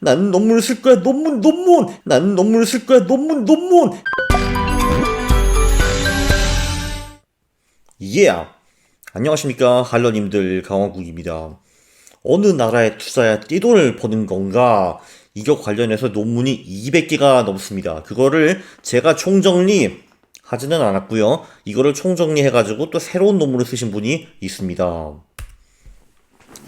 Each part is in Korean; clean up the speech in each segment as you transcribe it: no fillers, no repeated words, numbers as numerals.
난 논문을 쓸 거야. 논문. 난 논문을 쓸 거야. 논문. Yeah. 안녕하십니까 할러님들, 강원국입니다. 어느 나라에 투자해 떼돈을 버는 건가? 이거 관련해서 논문이 200개가 넘습니다. 그거를 제가 총정리 하지는 않았고요. 이거를 총정리해가지고 또 새로운 논문을 쓰신 분이 있습니다.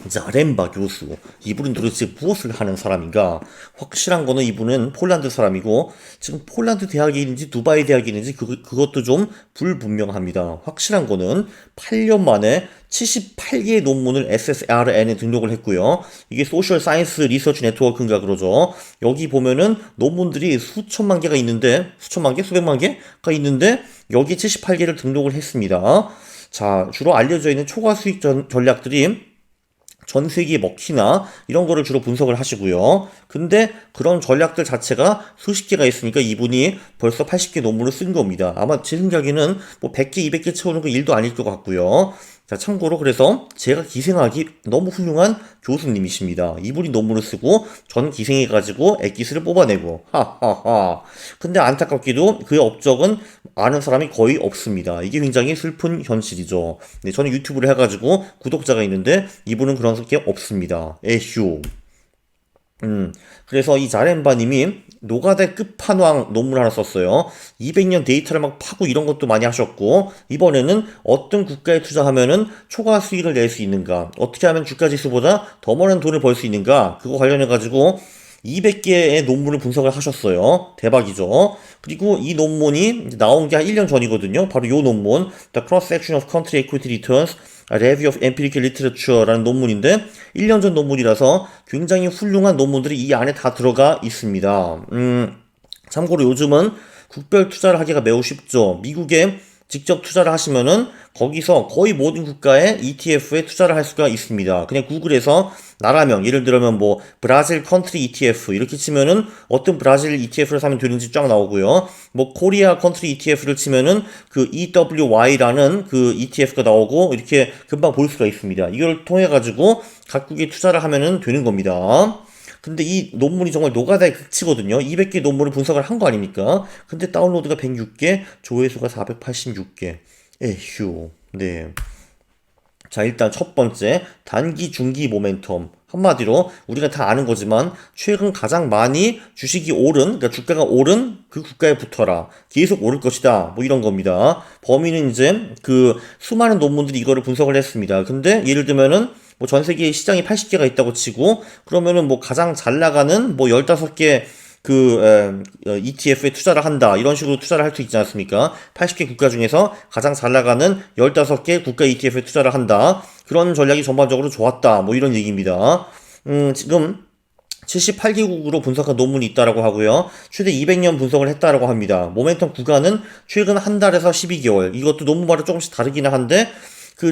자렘바 교수. 이분은 도대체 무엇을 하는 사람인가? 확실한 거는 이분은 폴란드 사람이고 지금 폴란드 대학이 있는지 두바이 대학이 있는지 그것도 좀 불분명합니다. 확실한 거는 8년 만에 78개의 논문을 SSRN에 등록을 했고요. 이게 소셜 사이언스 리서치 네트워크인가 그러죠. 여기 보면은 논문들이 수천만 개가 있는데, 수천만 개? 수백만 개가 있는데 여기 78개를 등록을 했습니다. 자, 주로 알려져 있는 초과 수익 전략들이 전 세계에 먹히나 이런 거를 주로 분석을 하시고요. 근데 그런 전략들 자체가 수십 개가 있으니까 이분이 벌써 80개 논문을 쓴 겁니다. 아마 제 생각에는 뭐 100개, 200개 채우는 거 일도 아닐 것 같고요. 자, 참고로 그래서 제가 기생하기 너무 훌륭한 교수님이십니다. 이분이 논문을 쓰고 저는 기생해가지고 엑기스를 뽑아내고 하하하. 근데 안타깝게도 그의 업적은 아는 사람이 거의 없습니다. 이게 굉장히 슬픈 현실이죠. 네, 저는 유튜브를 해가지고 구독자가 있는데 이분은 그런 게 없습니다. 에휴. 그래서 이 자렌바님이 노가다 끝판왕 논문 하나 썼어요. 200년 데이터를 막 파고 이런 것도 많이 하셨고, 이번에는 어떤 국가에 투자하면은 초과 수익을 낼 수 있는가, 어떻게 하면 주가 지수보다 더 많은 돈을 벌 수 있는가, 그거 관련해가지고 200개의 논문을 분석을 하셨어요. 대박이죠. 그리고 이 논문이 나온 게 한 1년 전이거든요. 바로 이 논문, The Cross-Section of Country Equity Returns, A Review of Empirical Literature라는 논문인데 1년 전 논문이라서 굉장히 훌륭한 논문들이 이 안에 다 들어가 있습니다. 참고로 요즘은 국별 투자를 하기가 매우 쉽죠. 미국에 직접 투자를 하시면은 거기서 거의 모든 국가의 ETF에 투자를 할 수가 있습니다. 그냥 구글에서 나라명, 예를 들면 뭐 브라질 컨트리 ETF 이렇게 치면은 어떤 브라질 ETF를 사면 되는지 쫙 나오고요. 뭐 코리아 컨트리 ETF를 치면은 그 EWY라는 그 ETF가 나오고 이렇게 금방 볼 수가 있습니다. 이걸 통해 가지고 각국에 투자를 하면은 되는 겁니다. 근데 이 논문이 정말 노가다의 극치거든요. 200개 논문을 분석을 한 거 아닙니까? 근데 다운로드가 106개, 조회수가 486개. 에휴. 네. 자, 일단 첫 번째, 단기, 중기 모멘텀. 한마디로 우리가 다 아는 거지만 최근 가장 많이 주식이 오른, 그러니까 주가가 오른 그 국가에 붙어라. 계속 오를 것이다. 뭐 이런 겁니다. 범위는 이제 그 수많은 논문들이 이거를 분석을 했습니다. 근데 예를 들면은 뭐 전 세계에 시장이 80개가 있다고 치고 그러면은 뭐 가장 잘 나가는 뭐 15개 ETF에 투자를 한다. 이런 식으로 투자를 할 수 있지 않습니까? 80개 국가 중에서 가장 잘 나가는 15개 국가 ETF에 투자를 한다. 그런 전략이 전반적으로 좋았다. 뭐 이런 얘기입니다. 지금 78개국으로 분석한 논문이 있다라고 하고요. 최대 200년 분석을 했다라고 합니다. 모멘텀 구간은 최근 한 달에서 12개월. 이것도 논문마다 조금씩 다르기는 한데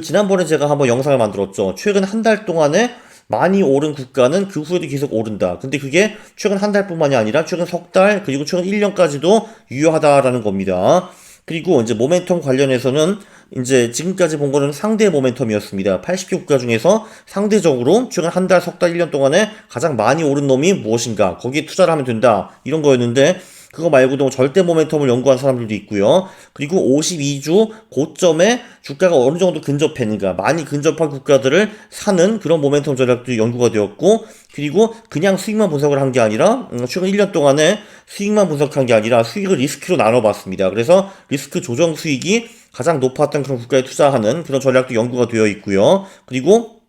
지난번에 제가 한번 영상을 만들었죠. 최근 한 달 동안에 많이 오른 국가는 그 후에도 계속 오른다. 근데 그게 최근 한 달뿐만이 아니라 최근 석 달, 그리고 최근 1년까지도 유효하다라는 겁니다. 그리고 이제 모멘텀 관련해서는 이제 지금까지 본 거는 상대 모멘텀이었습니다. 80개 국가 중에서 상대적으로 최근 한 달, 석 달, 1년 동안에 가장 많이 오른 놈이 무엇인가, 거기에 투자를 하면 된다. 이런 거였는데 그거 말고도 절대 모멘텀을 연구한 사람들도 있고요. 그리고 52주 고점에 주가가 어느 정도 근접했는가, 많이 근접한 국가들을 사는 그런 모멘텀 전략도 연구가 되었고, 그리고 그냥 수익만 분석을 한 게 아니라 최근 1년 동안에 수익만 분석한 게 아니라 수익을 리스크로 나눠봤습니다. 그래서 리스크 조정 수익이 가장 높았던 그런 국가에 투자하는 그런 전략도 연구가 되어 있고요. 그리고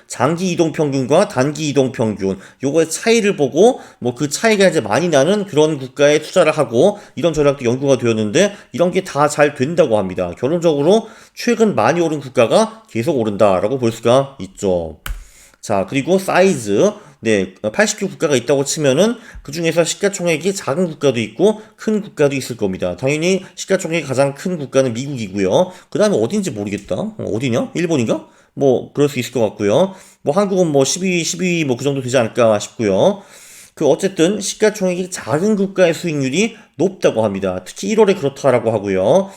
장기 이동 평균과 단기 이동 평균, 요거의 차이를 보고, 뭐 그 차이가 이제 많이 나는 그런 국가에 투자를 하고, 이런 전략도 연구가 되었는데, 이런 게 다 잘 된다고 합니다. 결론적으로, 최근 많이 오른 국가가 계속 오른다라고 볼 수가 있죠. 자, 그리고 사이즈. 네, 80개 국가가 있다고 치면은, 그 중에서 시가총액이 작은 국가도 있고, 큰 국가도 있을 겁니다. 당연히 시가총액이 가장 큰 국가는 미국이고요. 그 다음에 어딘지 모르겠다. 어디냐? 일본인가? 뭐 그럴 수 있을 것 같고요. 뭐 한국은 뭐 12위 뭐 그 정도 되지 않을까 싶고요. 어쨌든 시가총액이 작은 국가의 수익률이 높다고 합니다. 특히 1월에 그렇다라고 하고요.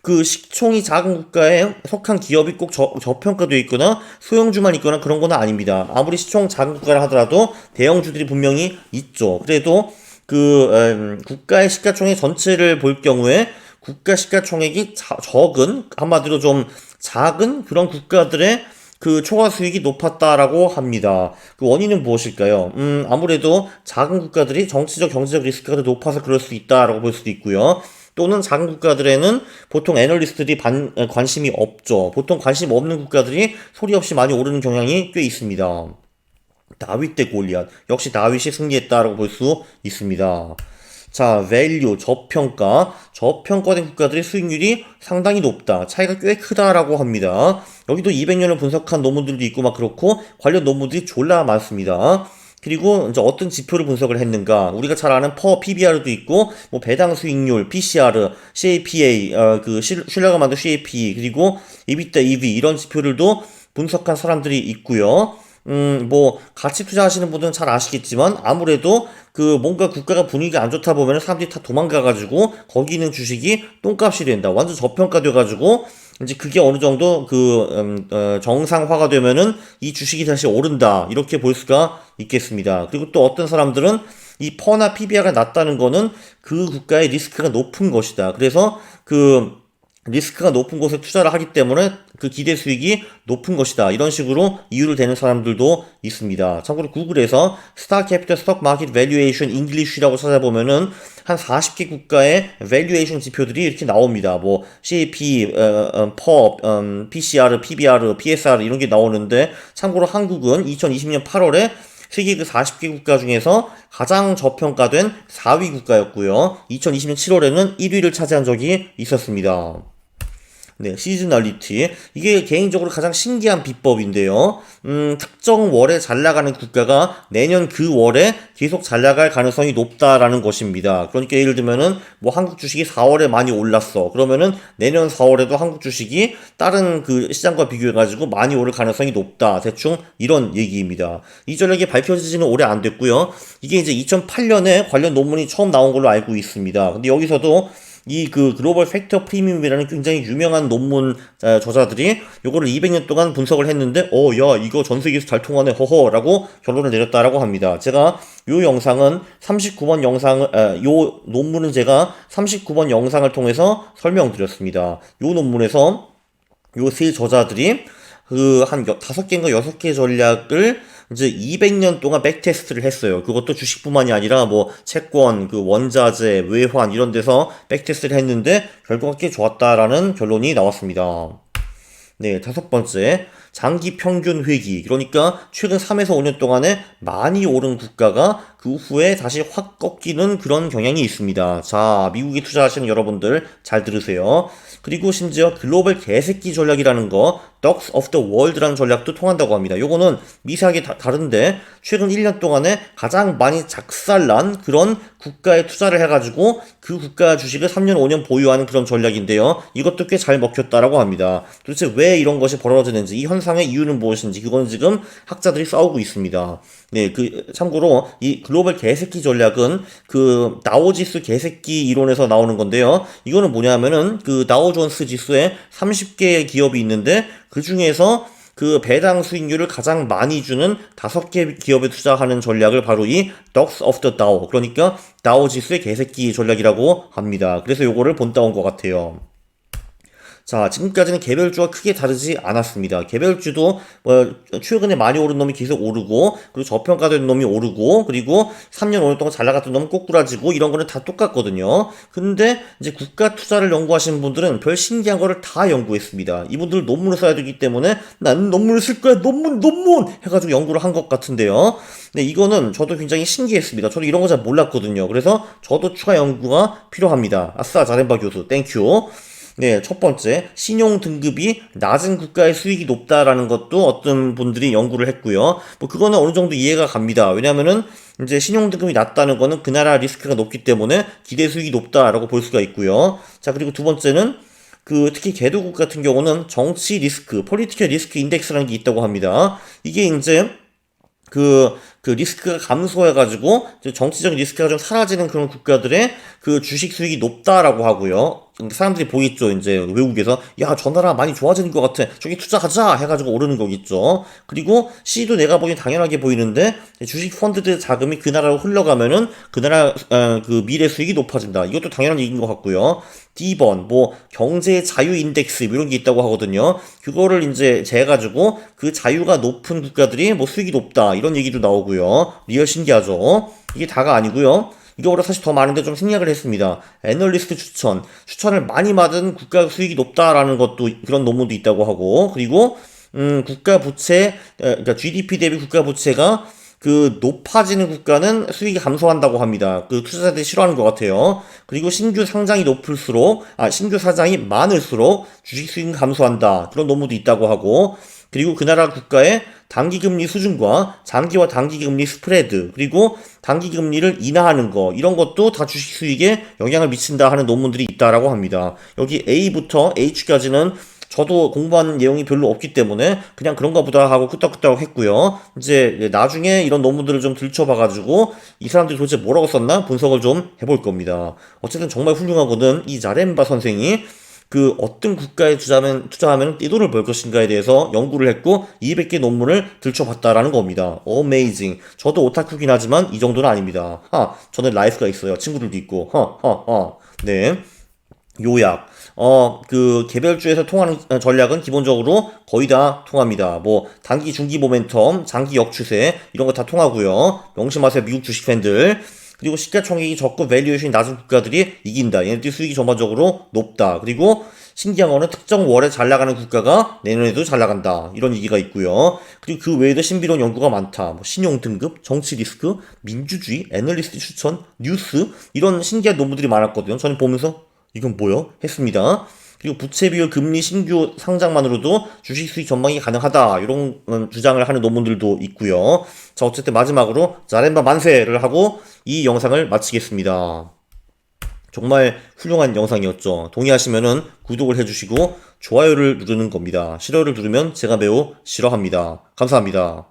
그 시총이 작은 국가에 속한 기업이 꼭 저평가되어 있거나 소형주만 있거나 그런 건 아닙니다. 아무리 시총 작은 국가라 하더라도 대형주들이 분명히 있죠. 그래도 국가의 시가총액 전체를 볼 경우에 국가 시가총액이 적은, 한마디로 좀 작은 그런 국가들의 그 초과 수익이 높았다라고 합니다. 그 원인은 무엇일까요? 아무래도 작은 국가들이 정치적, 경제적 리스크가 더 높아서 그럴 수 있다라고 볼 수도 있고요. 또는 작은 국가들에는 보통 애널리스트들이 관심이 없죠. 보통 관심 없는 국가들이 소리 없이 많이 오르는 경향이 꽤 있습니다. 다윗 대 골리앗. 역시 다윗이 승리했다라고 볼 수 있습니다. 자, value, 저평가. 저평가된 국가들의 수익률이 상당히 높다. 차이가 꽤 크다라고 합니다. 여기도 200년을 분석한 논문들도 있고 막 그렇고 관련 논문들이 졸라 많습니다. 그리고 이제 어떤 지표를 분석을 했는가? 우리가 잘 아는 PBR도 있고, 뭐 배당 수익률, PCR, CAPA, 신뢰가 만든 CAPE, 그리고 EBITDA, EV 이런 지표들도 분석한 사람들이 있고요. 뭐 같이 투자하시는 분들은 잘 아시겠지만 아무래도 그 뭔가 국가가 분위기가 안 좋다 보면 사람들이 다 도망가가지고 거기 있는 주식이 똥값이 된다. 완전 저평가돼가지고 이제 그게 어느 정도 정상화가 되면은 이 주식이 다시 오른다. 이렇게 볼 수가 있겠습니다. 그리고 또 어떤 사람들은 이 퍼나 PBR가 낮다는 거는 그 국가의 리스크가 높은 것이다. 그래서 리스크가 높은 곳에 투자를 하기 때문에 그 기대 수익이 높은 것이다. 이런 식으로 이유를 대는 사람들도 있습니다. 참고로 구글에서 스타 캐피털 스톡 마켓 밸류에이션 잉글리쉬라고 찾아보면은 한 40개 국가의 밸류에이션 지표들이 이렇게 나옵니다. 뭐 CAP, POP, PCR, PBR, PSR 이런 게 나오는데 참고로 한국은 2020년 8월에 세계 그 40개 국가 중에서 가장 저평가된 4위 국가였고요. 2020년 7월에는 1위를 차지한 적이 있었습니다. 네, 시즈널리티. 이게 개인적으로 가장 신기한 비법인데요. 특정 월에 잘 나가는 국가가 내년 그 월에 계속 잘 나갈 가능성이 높다라는 것입니다. 그러니까 예를 들면은 뭐 한국 주식이 4월에 많이 올랐어. 그러면은 내년 4월에도 한국 주식이 다른 그 시장과 비교해가지고 많이 오를 가능성이 높다. 대충 이런 얘기입니다. 이 전략이 밝혀지지는 오래 안 됐고요. 이게 이제 2008년에 관련 논문이 처음 나온 걸로 알고 있습니다. 근데 여기서도 이 글로벌 팩터 프리미엄이라는 굉장히 유명한 논문 저자들이 요거를 200년 동안 분석을 했는데 야 이거 전 세계에서 잘 통하네 허허라고 결론을 내렸다라고 합니다. 제가 요 영상은 39번 영상을 요 논문은 제가 39번 영상을 통해서 설명드렸습니다. 요 논문에서 요 세 저자들이 한 5개인가 6개 전략을 이제 200년 동안 백테스트를 했어요. 그것도 주식뿐만이 아니라 뭐 채권, 원자재, 외환 이런 데서 백테스트를 했는데 결과가 꽤 좋았다라는 결론이 나왔습니다. 네, 5번째. 장기 평균 회귀. 그러니까 최근 3에서 5년 동안에 많이 오른 국가가 그 후에 다시 확 꺾이는 그런 경향이 있습니다. 자, 미국에 투자하시는 여러분들 잘 들으세요. 그리고 심지어 글로벌 개새끼 전략이라는 거, Dogs of the World라는 전략도 통한다고 합니다. 요거는 미세하게 다른데 최근 1년 동안에 가장 많이 작살난 그런 국가에 투자를 해가지고 그 국가 주식을 3년, 5년 보유하는 그런 전략인데요. 이것도 꽤 잘 먹혔다라고 합니다. 도대체 왜 이런 것이 벌어지는지, 이 현상의 이유는 무엇인지, 그건 지금 학자들이 싸우고 있습니다. 네, 참고로 이 글로벌 개새끼 전략은 다오지수 개새끼 이론에서 나오는 건데요. 이거는 뭐냐면은 다오존스 지수에 30개의 기업이 있는데 그 중에서 배당 수익률을 가장 많이 주는 5개 기업에 투자하는 전략을 바로 이 Dogs of the Dow, 그러니까 다오 지수의 개새끼 전략이라고 합니다. 그래서 요거를 본따온 것 같아요. 자, 지금까지는 개별주와 크게 다르지 않았습니다. 개별주도 최근에 많이 오른 놈이 계속 오르고, 그리고 저평가된 놈이 오르고, 그리고 3년 5년 동안 잘 나갔던 놈은 꼬꾸라지고, 이런 거는 다 똑같거든요. 근데 이제 국가 투자를 연구하시는 분들은 별 신기한 거를 다 연구했습니다. 이분들 논문을 써야 되기 때문에 나는 논문을 쓸 거야, 논문 해가지고 연구를 한 것 같은데요. 네, 이거는 저도 굉장히 신기했습니다. 저도 이런 거 잘 몰랐거든요. 그래서 저도 추가 연구가 필요합니다. 아싸, 자렌바 교수, 땡큐. 네, 첫 번째, 신용 등급이 낮은 국가의 수익이 높다라는 것도 어떤 분들이 연구를 했고요. 뭐 그거는 어느 정도 이해가 갑니다. 왜냐면은 이제 신용 등급이 낮다는 거는 그 나라 리스크가 높기 때문에 기대 수익이 높다라고 볼 수가 있고요. 자, 그리고 두 번째는 특히 개도국 같은 경우는 정치 리스크, 폴리티컬 리스크 인덱스라는 게 있다고 합니다. 이게 이제 리스크가 감소해가지고 정치적 리스크가 좀 사라지는 그런 국가들의 주식 수익이 높다라고 하고요. 사람들이 보겠죠. 이제 외국에서 야, 저 나라 많이 좋아지는 것 같아. 저기 투자하자 해가지고 오르는 거겠죠. 그리고 C도 내가 보기엔 당연하게 보이는데 주식 펀드들 자금이 그 나라로 흘러가면은 그 나라 그 미래 수익이 높아진다. 이것도 당연한 얘기인 것 같고요. D번 뭐 경제 자유 인덱스 뭐 이런 게 있다고 하거든요. 그거를 이제 재가지고 그 자유가 높은 국가들이 뭐 수익이 높다 이런 얘기도 나오고요. 리얼 신기하죠. 이게 다가 아니고요. 이거보다 사실 더 많은데 좀 생략을 했습니다. 애널리스트 추천을 많이 받은 국가 수익이 높다라는 것도 그런 논문도 있다고 하고, 그리고 국가 부채, 그러니까 GDP 대비 국가 부채가 그 높아지는 국가는 수익이 감소한다고 합니다. 그 투자자들이 싫어하는 것 같아요. 그리고 신규 상장이 높을수록, 신규 사장이 많을수록 주식 수익은 감소한다. 그런 논문도 있다고 하고, 그리고 그 나라 국가의 단기금리 수준과 장기와 단기금리 스프레드, 그리고 단기금리를 인하하는 거, 이런 것도 다 주식 수익에 영향을 미친다 하는 논문들이 있다라고 합니다. 여기 A부터 H까지는 저도 공부한 내용이 별로 없기 때문에 그냥 그런가 보다 하고 끄떡끄떡 했고요. 이제 나중에 이런 논문들을 좀 들춰봐가지고 이 사람들이 도대체 뭐라고 썼나 분석을 좀 해볼 겁니다. 어쨌든 정말 훌륭하거든. 이 자렘바 선생이 그 어떤 국가에 투자하면 떼돈을 벌 것인가에 대해서 연구를 했고 200개 논문을 들춰봤다라는 겁니다. 어메이징. 저도 오타쿠긴 하지만 이 정도는 아닙니다. 저는 라이프가 있어요. 친구들도 있고. 네. 요약. 그 개별주에서 통하는 전략은 기본적으로 거의 다 통합니다. 뭐 단기, 중기 모멘텀, 장기 역추세 이런 거 다 통하고요. 명심하세요, 미국 주식 팬들. 그리고 시가총액이 적고 밸류에이션이 낮은 국가들이 이긴다. 얘네들 수익이 전반적으로 높다. 그리고 신기한 거는 특정 월에 잘 나가는 국가가 내년에도 잘 나간다. 이런 얘기가 있고요. 그리고 그 외에도 신비로운 연구가 많다. 뭐 신용 등급, 정치 리스크, 민주주의, 애널리스트 추천, 뉴스 이런 신기한 논문들이 많았거든요. 저는 보면서 이건 뭐야? 했습니다. 그리고 부채 비율 금리 신규 상장만으로도 주식 수익 전망이 가능하다. 이런 주장을 하는 논문들도 있고요. 자, 어쨌든 마지막으로 자렘바 만세를 하고 이 영상을 마치겠습니다. 정말 훌륭한 영상이었죠. 동의하시면은 구독을 해주시고 좋아요를 누르는 겁니다. 싫어요를 누르면 제가 매우 싫어합니다. 감사합니다.